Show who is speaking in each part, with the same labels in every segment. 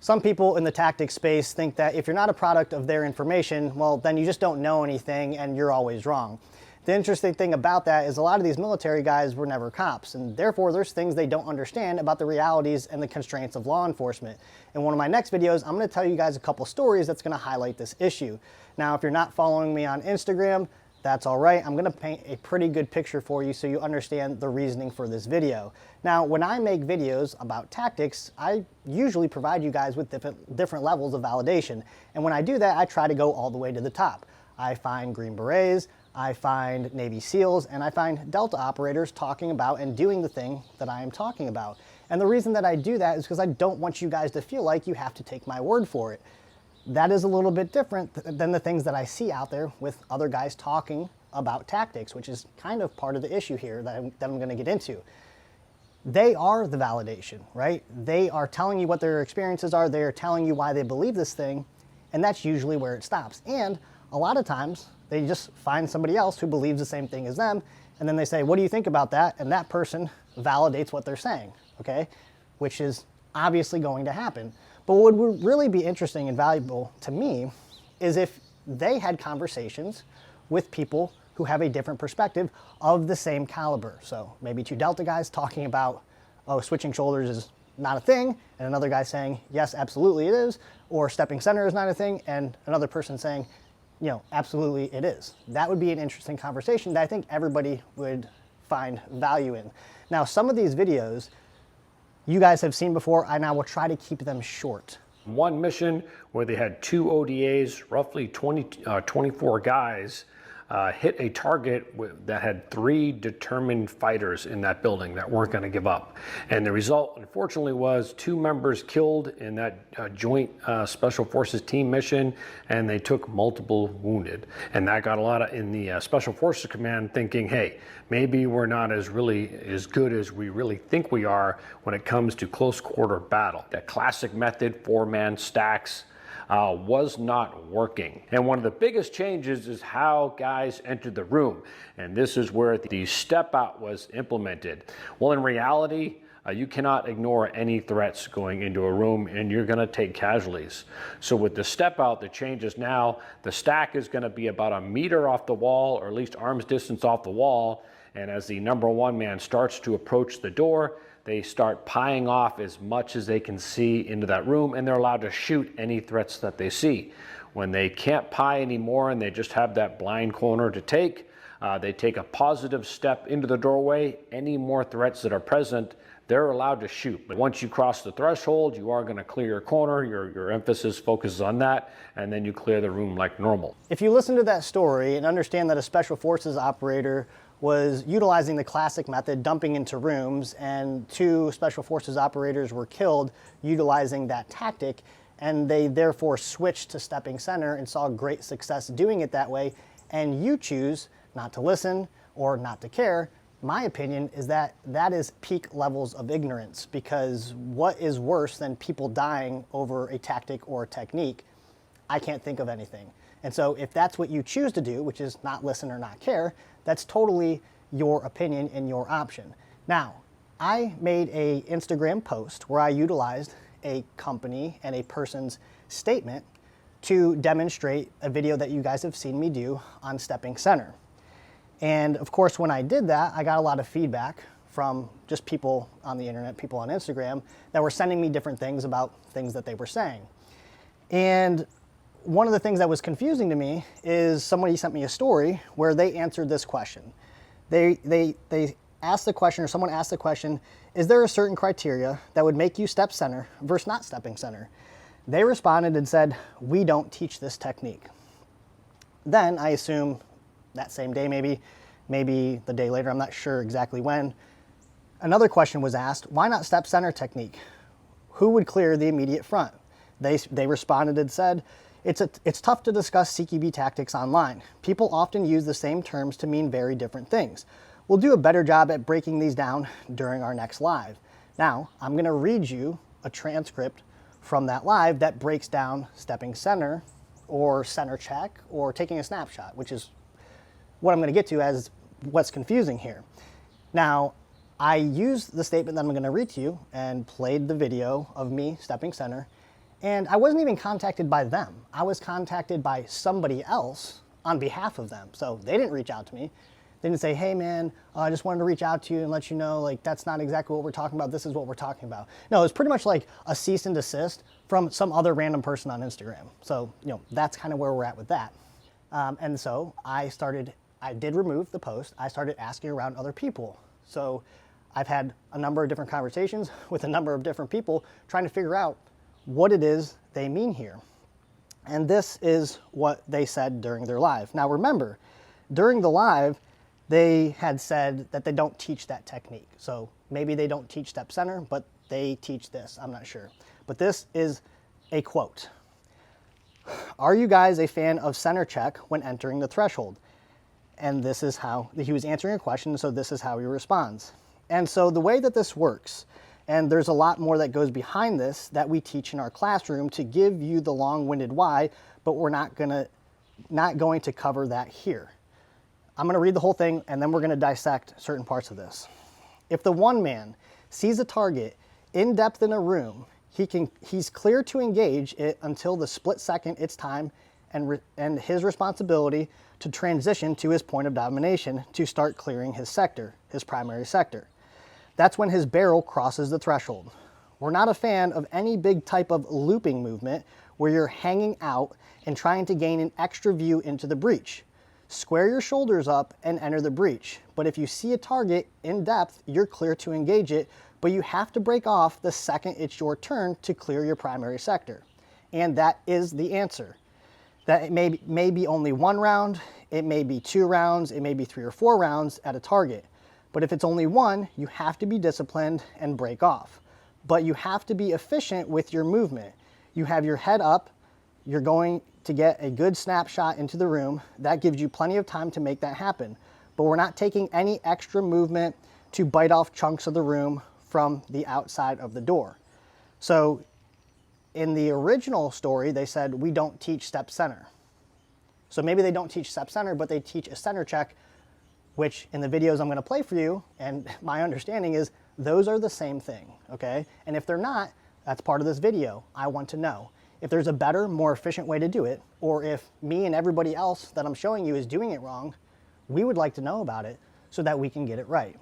Speaker 1: Some people in the tactics space think that if you're not a product of their information, well, then you just don't know anything and you're always wrong. The interesting thing about that is a lot of these military guys were never cops, and therefore there's things they don't understand about the realities and the constraints of law enforcement. In one of my next videos, I'm going to tell you guys a couple stories that's going to highlight this issue. Now, if you're not following me on Instagram, that's all right. I'm going to paint a pretty good picture for you so you understand the reasoning for this video. Now, when I make videos about tactics, I usually provide you guys with different levels of validation. And when I do that, I try to go all the way to the top. I find Green Berets, I find Navy SEALs, and I find Delta operators talking about and doing the thing that I am talking about. And the reason that I do that is because I don't want you guys to feel like you have to take my word for it. That is a little bit different than the things that I see out there with other guys talking about tactics, which is kind of part of the issue here that I'm going to get into. They are the validation, right? They are telling you what their experiences are. They're telling you why they believe this thing, and that's usually where it stops. And a lot of times, they just find somebody else who believes the same thing as them, and then they say, what do you think about that? And that person validates what they're saying, okay? Which is obviously going to happen. But what would really be interesting and valuable to me is if they had conversations with people who have a different perspective of the same caliber. So maybe two Delta guys talking about, oh, switching shoulders is not a thing, and another guy saying, yes, absolutely it is, or stepping center is not a thing, and another person saying, you know, absolutely it is. That would be an interesting conversation that I think everybody would find value in. Now, some of these videos you guys have seen before, and I will try to keep them short.
Speaker 2: One mission where they had two ODAs, roughly 24 guys, hit a target that had 3 determined fighters in that building that weren't going to give up. And the result, unfortunately, was 2 members killed in that joint Special Forces team mission, and they took multiple wounded. And that got a lot of, in the Special Forces Command, thinking, hey, maybe we're not as good as we really think we are when it comes to close quarter battle. That classic method, 4-man stacks, was not working. And one of the biggest changes is how guys entered the room. And this is where the step out was implemented. Well, in reality, you cannot ignore any threats going into a room, and you're gonna take casualties. So with the step out, the change is now the stack is gonna be about a meter off the wall, or at least arm's distance off the wall. And as the number 1 man starts to approach the door, they start pieing off as much as they can see into that room, and they're allowed to shoot any threats that they see. When they can't pie anymore and they just have that blind corner to take, they take a positive step into the doorway. Any more threats that are present, they're allowed to shoot. But once you cross the threshold, you are going to clear your corner, your emphasis focuses on that, and then you clear the room like normal.
Speaker 1: If you listen to that story and understand that a Special Forces operator was utilizing the classic method, dumping into rooms, and 2 Special Forces operators were killed utilizing that tactic, and they therefore switched to stepping center and saw great success doing it that way, and you choose not to listen or not to care, my opinion is that that is peak levels of ignorance, because what is worse than people dying over a tactic or a technique? I can't think of anything. And so if that's what you choose to do, which is not listen or not care, that's totally your opinion and your option. Now, I made a Instagram post where I utilized a company and a person's statement to demonstrate a video that you guys have seen me do on stepping center. And of course, when I did that, I got a lot of feedback from just people on the internet, people on Instagram, that were sending me different things about things that they were saying. And one of the things that was confusing to me is somebody sent me a story where they answered this question. They asked the question, or someone asked the question, is there a certain criteria that would make you step center versus not stepping center? They responded and said, we don't teach this technique. Then I assume that same day, maybe the day later, I'm not sure exactly when, another question was asked, why not step center technique? Who would clear the immediate front? They responded and said, it's tough to discuss CQB tactics online. People often use the same terms to mean very different things. We'll do a better job at breaking these down during our next live. Now, I'm gonna read you a transcript from that live that breaks down stepping center or center check or taking a snapshot, which is what I'm gonna get to as what's confusing here. Now, I used the statement that I'm gonna read to you and played the video of me stepping center, And I wasn't even contacted by them. I was contacted by somebody else on behalf of them. So they didn't reach out to me. They didn't say, hey man, I just wanted to reach out to you and let you know, like, that's not exactly what we're talking about. This is what we're talking about. No, it was pretty much like a cease and desist from some other random person on Instagram. So, that's kind of where we're at with that. And so I did remove the post. I started asking around other people. So I've had a number of different conversations with a number of different people trying to figure out what it is they mean here. And this is what they said during their live. Now remember, during the live, they had said that they don't teach that technique. So maybe they don't teach step center, but they teach this. I'm not sure. But this is a quote. Are you guys a fan of center check when entering the threshold? And this is how he was answering a question. So this is how he responds. And so the way that this works, and there's a lot more that goes behind this that we teach in our classroom to give you the long-winded why, but we're not going to cover that here. I'm going to read the whole thing, and then we're going to dissect certain parts of this. If the one man sees a target in depth in a room, he's clear to engage it until the split second it's time and his responsibility to transition to his point of domination to start clearing his sector, his primary sector. That's when his barrel crosses the threshold. We're not a fan of any big type of looping movement where you're hanging out and trying to gain an extra view into the breach. Square your shoulders up and enter the breach. But if you see a target in depth, you're clear to engage it, but you have to break off the second it's your turn to clear your primary sector. And that is the answer. That it may be only 1 round, it may be 2 rounds, it may be 3 or 4 rounds at a target. But if it's only 1, you have to be disciplined and break off. But you have to be efficient with your movement. You have your head up, you're going to get a good snapshot into the room. That gives you plenty of time to make that happen. But we're not taking any extra movement to bite off chunks of the room from the outside of the door. So in the original story, they said, we don't teach step center. So maybe they don't teach step center, but they teach a center check, which in the videos I'm going to play for you, and my understanding is those are the same thing, okay? And if they're not, that's part of this video. I want to know if there's a better, more efficient way to do it, or if me and everybody else that I'm showing you is doing it wrong. We would like to know about it so that we can get it right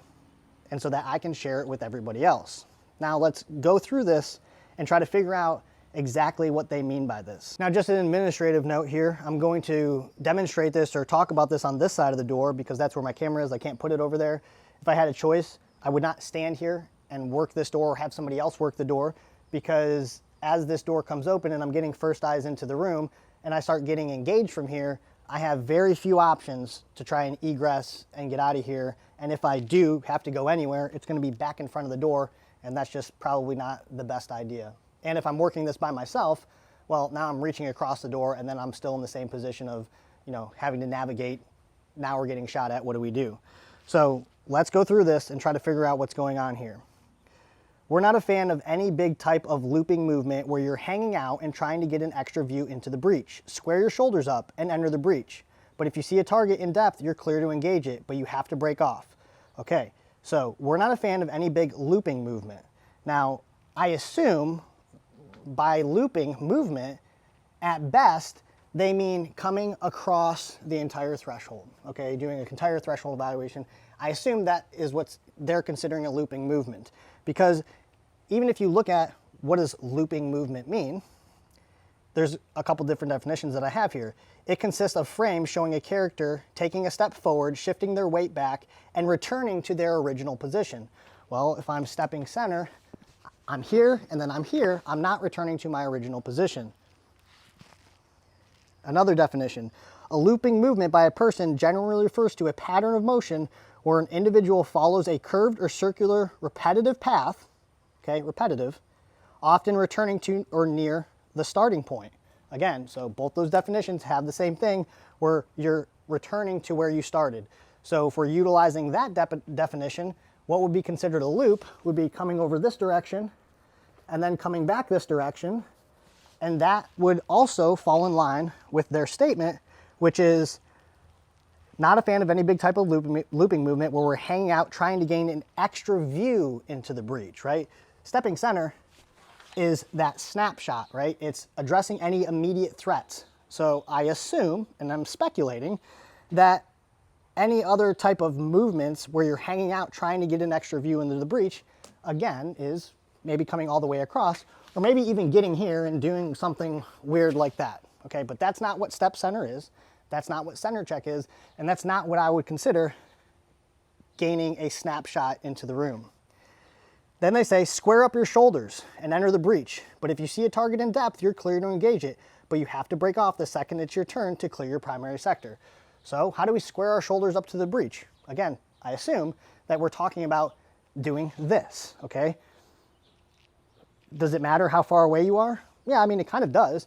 Speaker 1: and so that I can share it with everybody else. Now let's go through this and try to figure out exactly what they mean by this. Now, just an administrative note here, I'm going to demonstrate this or talk about this on this side of the door because that's where my camera is. I can't put it over there. If I had a choice, I would not stand here and work this door or have somebody else work the door, because as this door comes open and I'm getting first eyes into the room and I start getting engaged from here, I have very few options to try and egress and get out of here. And if I do have to go anywhere, it's going to be back in front of the door, and that's just probably not the best idea. And if I'm working this by myself, well, now I'm reaching across the door and then I'm still in the same position of, having to navigate. Now we're getting shot at. What do we do? So let's go through this and try to figure out what's going on here. We're not a fan of any big type of looping movement where you're hanging out and trying to get an extra view into the breach. Square your shoulders up and enter the breach. But if you see a target in depth, you're clear to engage it, but you have to break off. Okay, so we're not a fan of any big looping movement. Now, I assume by looping movement, at best, they mean coming across the entire threshold, okay, doing an entire threshold evaluation. I assume that is what they're considering a looping movement, because even if you look at what does looping movement mean, there's a couple different definitions that I have here. It consists of frames showing a character taking a step forward, shifting their weight back, and returning to their original position. Well, if I'm stepping center, I'm here and then I'm here, I'm not returning to my original position. Another definition, a looping movement by a person generally refers to a pattern of motion where an individual follows a curved or circular repetitive path, okay, repetitive, often returning to or near the starting point. Again, so both those definitions have the same thing where you're returning to where you started. So if we're utilizing that definition, what would be considered a loop would be coming over this direction and then coming back this direction. And that would also fall in line with their statement, which is not a fan of any big type of looping movement where we're hanging out trying to gain an extra view into the breach, right? Stepping center is that snapshot, right? It's addressing any immediate threats. So I assume, and I'm speculating, that any other type of movements where you're hanging out trying to get an extra view into the breach, again, is maybe coming all the way across, or maybe even getting here and doing something weird like that, okay? But that's not what step center is. That's not what center check is, and that's not what I would consider gaining a snapshot into the room. Then they say, square up your shoulders and enter the breach. But if you see a target in depth, you're clear to engage it, but you have to break off the second it's your turn to clear your primary sector. So how do we square our shoulders up to the breach? Again, I assume that we're talking about doing this, okay? Does it matter how far away you are? Yeah, I mean, it kind of does,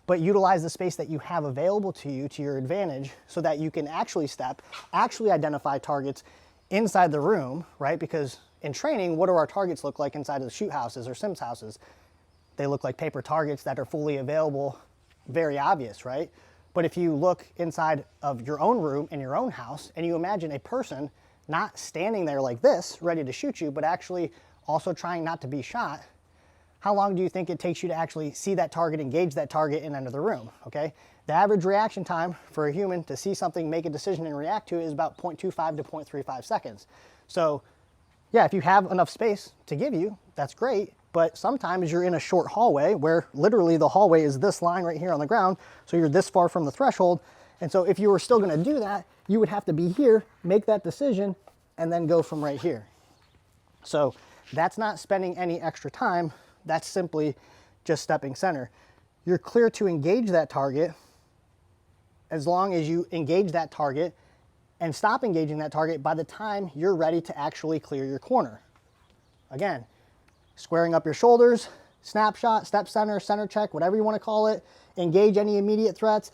Speaker 1: but utilize the space that you have available to you to your advantage so that you can actually step, actually identify targets inside the room, right? Because in training, what do our targets look like inside of the shoot houses or sims houses? They look like paper targets that are fully available, very obvious, right? But if you look inside of your own room in your own house and you imagine a person not standing there like this, ready to shoot you, but actually also trying not to be shot, how long do you think it takes you to actually see that target, engage that target, and enter the room, okay? The average reaction time for a human to see something, make a decision, and react to it is about 0.25 to 0.35 seconds. So yeah, if you have enough space to give you, that's great, but sometimes you're in a short hallway where literally the hallway is this line right here on the ground, so you're this far from the threshold, and so if you were still gonna do that, you would have to be here, make that decision, and then go from right here. So that's not spending any extra time, that's simply just stepping center. You're clear to engage that target as long as you engage that target and stop engaging that target by the time you're ready to actually clear your corner. Again, squaring up your shoulders, snapshot, step center, center check, whatever you want to call it, engage any immediate threats.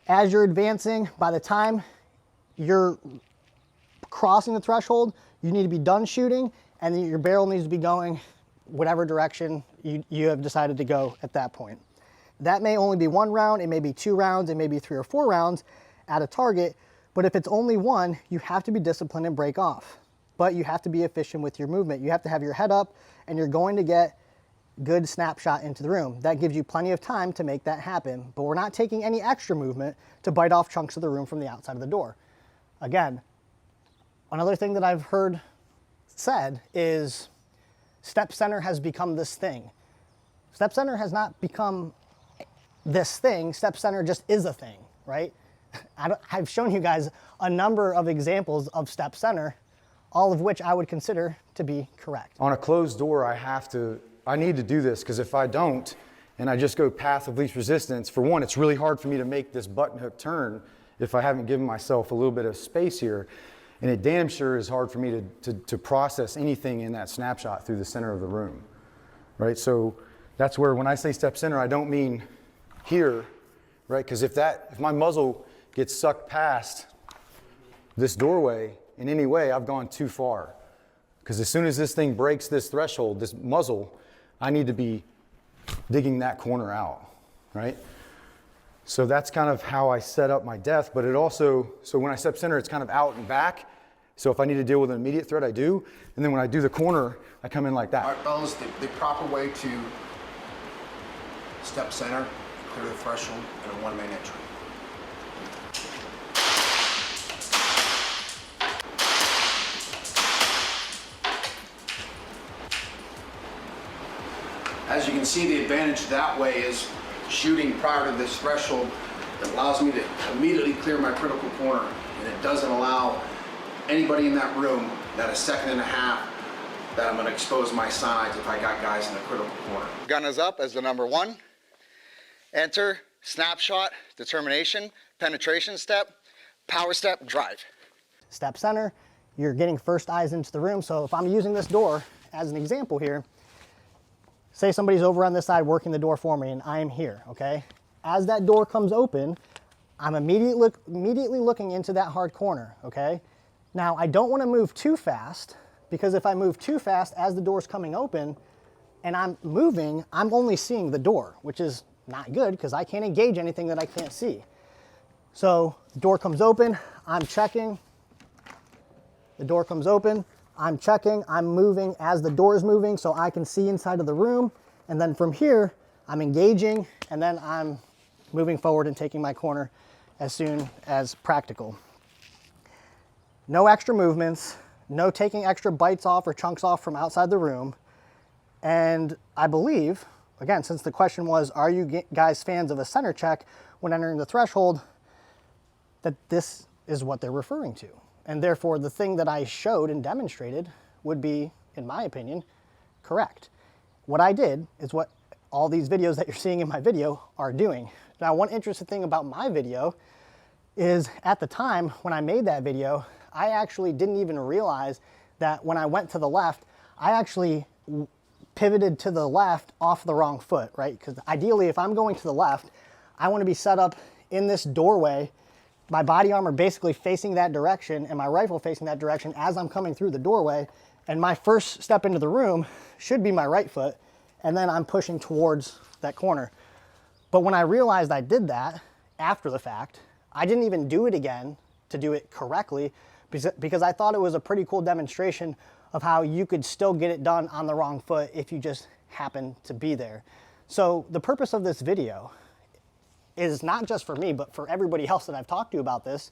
Speaker 1: As you're advancing, by the time you're crossing the threshold, you need to be done shooting, and then your barrel needs to be going whatever direction you have decided to go at that point. That may only be 1 round, it may be 2 rounds, it may be 3 or 4 rounds at a target, but if it's only 1, you have to be disciplined and break off. But you have to be efficient with your movement. You have to have your head up, and you're going to get good snapshot into the room. That gives you plenty of time to make that happen, but we're not taking any extra movement to bite off chunks of the room from the outside of the door. Again, another thing that I've heard said is step center has become this thing. Step center has not become this thing. Step center just is a thing, right? I've shown you guys a number of examples of step center, all of which I would consider to be correct.
Speaker 3: On a closed door, I need to do this, because if I don't, and I just go path of least resistance, for one, it's really hard for me to make this button hook turn if I haven't given myself a little bit of space here. And it damn sure is hard for me to process anything in that snapshot through the center of the room, right? So that's where, when I say step center, I don't mean here, right? Because if my muzzle gets sucked past this doorway in any way, I've gone too far. Because as soon as this thing breaks this threshold, this muzzle, I need to be digging that corner out, right? So that's kind of how I set up my depth, but it also, so when I step center, it's kind of out and back. So if I need to deal with an immediate threat, I do. And then when I do the corner, I come in like that.
Speaker 4: All right, fellas, the proper way to step center, clear the threshold, and a one-man entry. As you can see, the advantage that way is shooting prior to this threshold. It allows me to immediately clear my critical corner, and it doesn't allow anybody in that room that a second and a half that I'm going to expose my sides if I got guys in the critical corner.
Speaker 5: Gun is up as the number 1. Enter, snapshot, determination, penetration step, power step, drive.
Speaker 1: Step center, you're getting first eyes into the room. So if I'm using this door as an example here, say somebody's over on this side working the door for me and I'm here, okay? As that door comes open, I'm immediately looking into that hard corner, okay? Now, I don't want to move too fast, because if I move too fast as the door's coming open and I'm moving, I'm only seeing the door, which is not good because I can't engage anything that I can't see. So the door comes open, I'm checking. The door comes open, I'm checking, I'm moving as the door is moving so I can see inside of the room. And then from here, I'm engaging, and then I'm moving forward and taking my corner as soon as practical. No extra movements, no taking extra bites off or chunks off from outside the room. And I believe, again, since the question was, are you guys fans of a center check when entering the threshold, that this is what they're referring to. And therefore, the thing that I showed and demonstrated would be, in my opinion, correct. What I did is what all these videos that you're seeing in my video are doing. Now, one interesting thing about my video is at the time when I made that video, I actually didn't even realize that when I went to the left, I actually pivoted to the left off the wrong foot, right? Because ideally, if I'm going to the left, I want to be set up in this doorway, my body armor basically facing that direction and my rifle facing that direction as I'm coming through the doorway. And my first step into the room should be my right foot, and then I'm pushing towards that corner. But when I realized I did that after the fact, I didn't even do it again to do it correctly because I thought it was a pretty cool demonstration of how you could still get it done on the wrong foot if you just happen to be there. So the purpose of this video is not just for me, but for everybody else that I've talked to about this.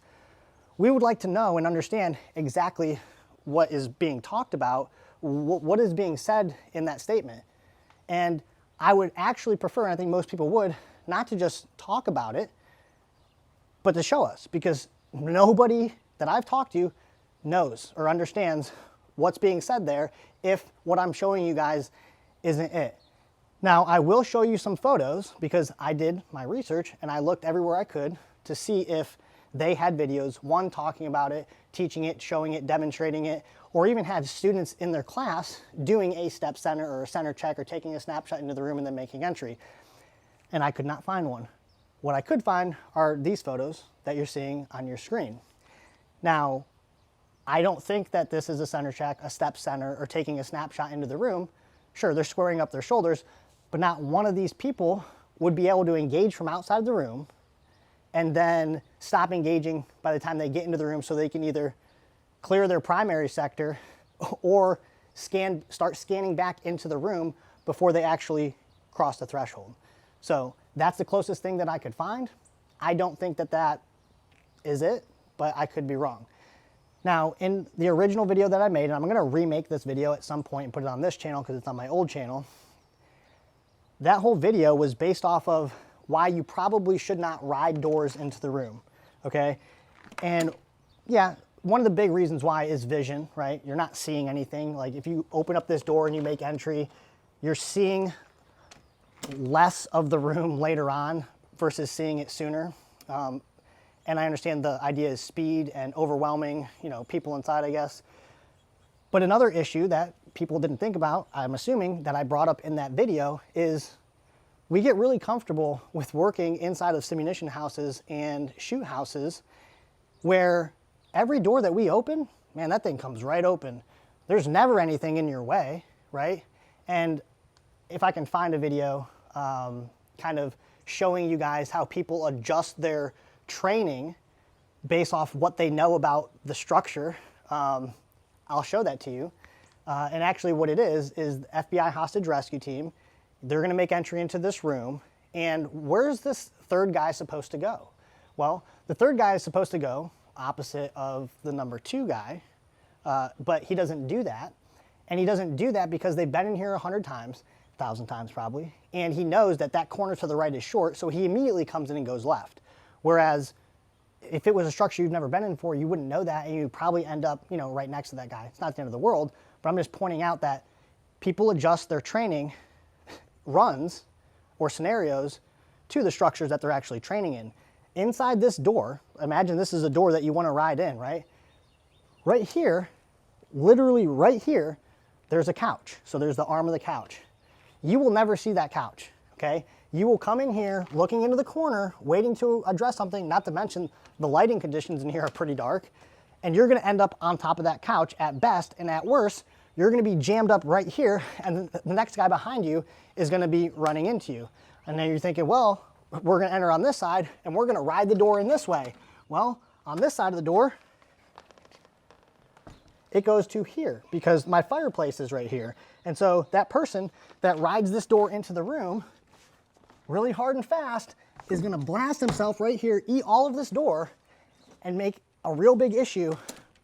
Speaker 1: We would like to know and understand exactly what is being talked about, what is being said in that statement. And I would actually prefer, and I think most people would, not to just talk about it, but to show us, because nobody that I've talked to knows or understands what's being said there if what I'm showing you guys isn't it. Now, I will show you some photos because I did my research and I looked everywhere I could to see if they had videos, one talking about it, teaching it, showing it, demonstrating it, or even had students in their class doing a step center or a center check or taking a snapshot into the room and then making entry. And I could not find one. What I could find are these photos that you're seeing on your screen. Now, I don't think that this is a center check, a step center, or taking a snapshot into the room. Sure, they're squaring up their shoulders, but not one of these people would be able to engage from outside the room and then stop engaging by the time they get into the room so they can either clear their primary sector or start scanning back into the room before they actually cross the threshold. So that's the closest thing that I could find. I don't think that that is it, but I could be wrong. Now, in the original video that I made, and I'm gonna remake this video at some point and put it on this channel because it's on my old channel, that whole video was based off of why you probably should not ride doors into the room, okay? And yeah, one of the big reasons why is vision, right? You're not seeing anything. Like if you open up this door and you make entry, you're seeing less of the room later on versus seeing it sooner. And I understand the idea is speed and overwhelming, people inside, I guess. But another issue that people didn't think about, I'm assuming, that I brought up in that video is we get really comfortable with working inside of simunition houses and shoot houses where every door that we open, man, that thing comes right open. There's never anything in your way, right? And if I can find a video kind of showing you guys how people adjust their training based off what they know about the structure, I'll show that to you. And actually what it is the FBI hostage rescue team. They're gonna make entry into this room, and where's this third guy supposed to go? Well, the third guy is supposed to go opposite of the number 2 guy, but he doesn't do that. And he doesn't do that because they've been in here 100 times, 1,000 times probably, and he knows that that corner to the right is short, so he immediately comes in and goes left. Whereas if it was a structure you've never been in before, you wouldn't know that, and you'd probably end up, right next to that guy. It's not the end of the world, but I'm just pointing out that people adjust their training runs or scenarios to the structures that they're actually training in. Inside this door, imagine this is a door that you want to ride in, right? Right here, literally right here, there's a couch. So there's the arm of the couch. You will never see that couch, okay? You will come in here looking into the corner, waiting to address something, not to mention the lighting conditions in here are pretty dark, and you're gonna end up on top of that couch at best, and at worst, you're gonna be jammed up right here, and the next guy behind you is gonna be running into you. And then you're thinking, well, we're gonna enter on this side, and we're gonna ride the door in this way. Well, on this side of the door, it goes to here because my fireplace is right here. And so that person that rides this door into the room really hard and fast is gonna blast himself right here, eat all of this door, and make a real big issue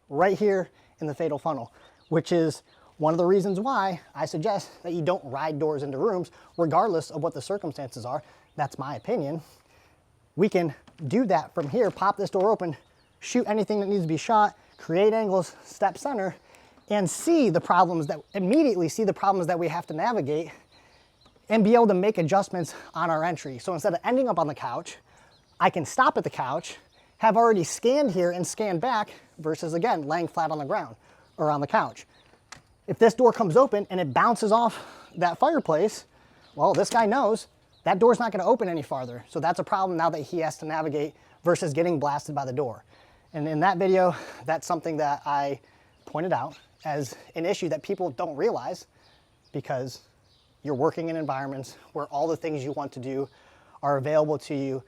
Speaker 1: right here in the fatal funnel, which is one of the reasons why I suggest that you don't ride doors into rooms, regardless of what the circumstances are. That's my opinion. We can do that from here, pop this door open, shoot anything that needs to be shot, create angles, step center, and immediately see the problems that we have to navigate and be able to make adjustments on our entry. So instead of ending up on the couch, I can stop at the couch, have already scanned here and scanned back versus again, laying flat on the ground or on the couch. If this door comes open and it bounces off that fireplace, well, this guy knows that door's not gonna open any farther. So that's a problem now that he has to navigate versus getting blasted by the door. And in that video, that's something that I pointed out as an issue that people don't realize because you're working in environments where all the things you want to do are available to you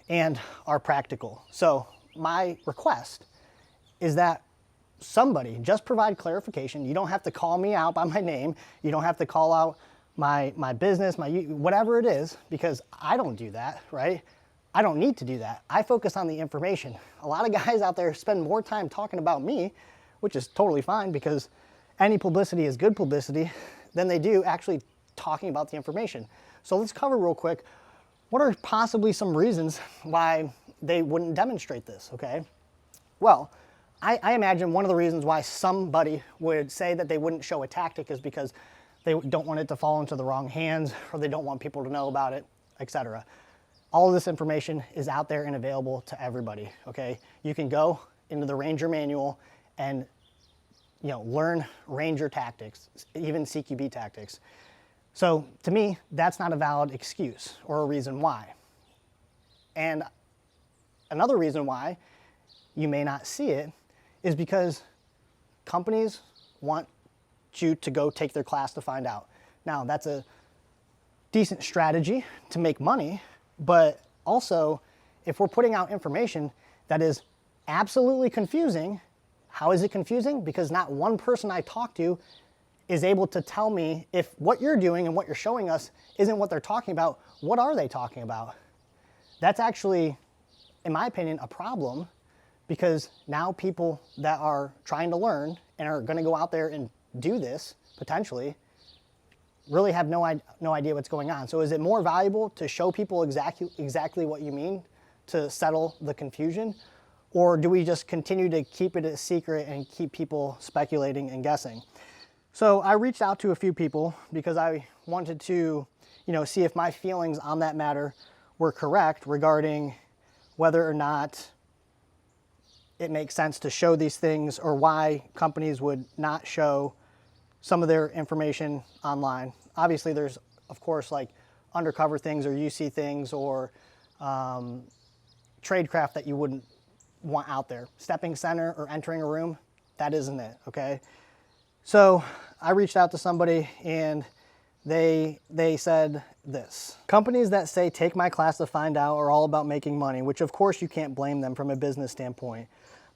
Speaker 1: and are practical. So my request is that somebody just provide clarification. You don't have to call me out by my name. You don't have to call out my business, whatever it is, because I don't do that, right? I don't need to do that. I focus on the information. A lot of guys out there spend more time talking about me, which is totally fine because any publicity is good publicity, than they do actually talking about the information. So let's cover real quick, what are possibly some reasons why they wouldn't demonstrate this, okay? Well, I imagine one of the reasons why somebody would say that they wouldn't show a tactic is because they don't want it to fall into the wrong hands or they don't want people to know about it, etc. All of this information is out there and available to everybody, okay? You can go into the Ranger manual and learn Ranger tactics, even CQB tactics. So to me, that's not a valid excuse or a reason why. And another reason why you may not see it is because companies want you to go take their class to find out. Now, that's a decent strategy to make money, but also if we're putting out information that is absolutely confusing, how is it confusing? Because not one person I talk to is able to tell me if what you're doing and what you're showing us isn't what they're talking about. What are they talking about? That's actually, in my opinion, a problem because now people that are trying to learn and are going to go out there and do this potentially really have no idea what's going on. So is it more valuable to show people exactly what you mean to settle the confusion? Or do we just continue to keep it a secret and keep people speculating and guessing? So I reached out to a few people because I wanted to, see if my feelings on that matter were correct regarding whether or not it makes sense to show these things or why companies would not show some of their information online. Obviously there's, of course, like undercover things or UC things or tradecraft that you wouldn't want out there. Stepping center or entering a room, that isn't it, okay? So I reached out to somebody and they said this. Companies that say take my class to find out are all about making money, which of course you can't blame them from a business standpoint.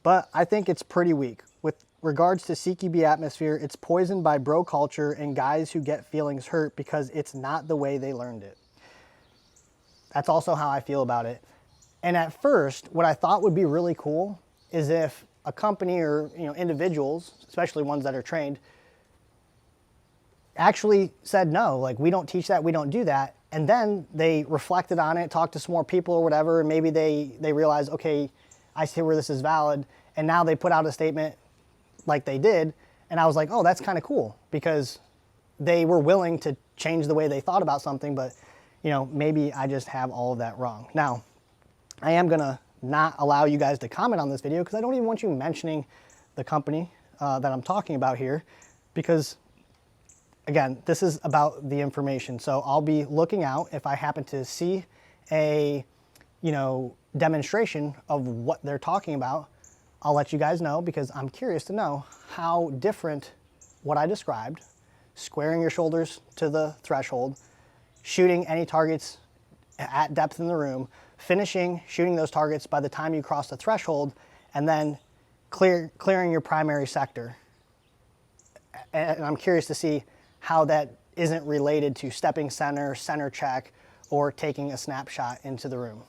Speaker 1: But I think it's pretty weak. With regards to CQB atmosphere, it's poisoned by bro culture and guys who get feelings hurt because it's not the way they learned it. That's also how I feel about it. And at first, what I thought would be really cool is if a company or individuals, especially ones that are trained, actually said no, like we don't teach that, we don't do that. And then they reflected on it, talked to some more people or whatever, and maybe they realized, okay, I see where this is valid. And now they put out a statement like they did. And I was like, oh, that's kind of cool because they were willing to change the way they thought about something, but maybe I just have all of that wrong. Now, I am gonna not allow you guys to comment on this video because I don't even want you mentioning the company that I'm talking about here because, again, this is about the information. So I'll be looking out if I happen to see a, demonstration of what they're talking about. I'll let you guys know because I'm curious to know how different what I described, squaring your shoulders to the threshold, shooting any targets at depth in the room, finishing shooting those targets by the time you cross the threshold, and then clearing your primary sector. And I'm curious to see how that isn't related to stepping center, center check, or taking a snapshot into the room.